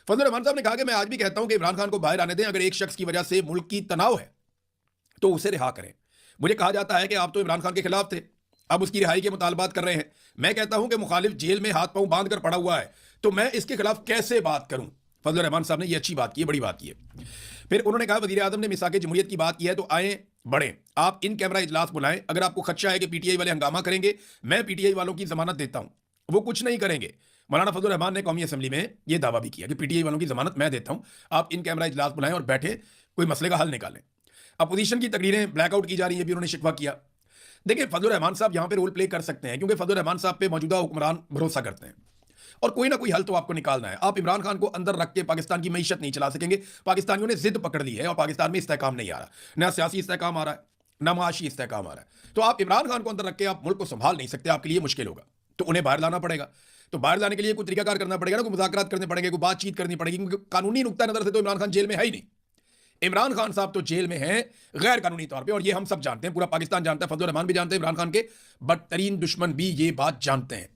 फजल रहमान साहब ने कहा कि मैं आज भी कहता हूं कि इमरान खान को बाहर आने दें। अगर एक शख्स की वजह से मुल्क की तनाव है तो उसे रिहा करें। मुझे कहा जाता है कि आप तो इमरान खान के खिलाफ थे, अब उसकी रिहाई के मुतालबात कर रहे हैं। मैं कहता हूं कि मुखालिफ जेल में हाथ पांव बांध कर पड़ा हुआ है, तो मैं इसके खिलाफ कैसे बात करूं। फजल रहमान साहब ने यह अच्छी बात की है, बड़ी बात की है। फिर उन्होंने कहा वजीर आजम ने मिसाक जमहूरियत की बात की है तो आए बढ़े, आप इन कैमरा इजलास बुलाएं। अगर आपको खदशा है कि पीटीआई वाले हंगामा करेंगे, मैं पीटीआई वालों की जमानत देता हूं, वो कुछ नहीं करेंगे। मौलाना फजल रहमान ने कौमी असम्बली में यह दावा भी किया कि पीटीआई वालों की जमानत मैं देता हूं, आप इन कैमरा इजलास बुलाएं और बैठे कोई मसले का हल निकालें। अपोजिशन की तकरीरें ब्लैकआउट की जा रही है, भी उन्होंने शिकवा किया। देखिए फजल रहमान साहब यहां पे रोल प्ले कर सकते हैं क्योंकि फजल रहमान साहब पे मौजूदा हुक्मरान भरोसा करते हैं और कोई ना कोई हल तो आपको निकालना है। आप इमरान खान को अंदर रख के पाकिस्तान की मईशत नहीं चला सकेंगे। पाकिस्तानियों ने जिद पकड़ ली है और पाकिस्तान में इस्तेहकाम नहीं आ रहा, ना सियासी इस्तेहकाम आ रहा है, ना माशी इस्तेहकाम आ रहा है। तो आप इमरान खान को अंदर रख के आप मुल्क को संभाल नहीं सकते, आपके लिए मुश्किल होगा। तो उन्हें बाहर लाना पड़ेगा। तो बाहर लाने के लिए कोई तरीकाकार करना पड़ेगा ना, कोई मुज़ाकरात करने पड़ेंगे, कोई बातचीत करनी पड़ेगी, क्योंकि कानूनी नुक्ता नजर से तो इमरान खान जेल में है ही नहीं। इमरान खान साहब तो जेल में हैं गैर कानूनी तौर पे, और ये हम सब जानते हैं, पूरा पाकिस्तान जानता है, फजल रहमान भी जानते हैं, इमरान खान के बदतरीन दुश्मन भी ये बात जानते हैं।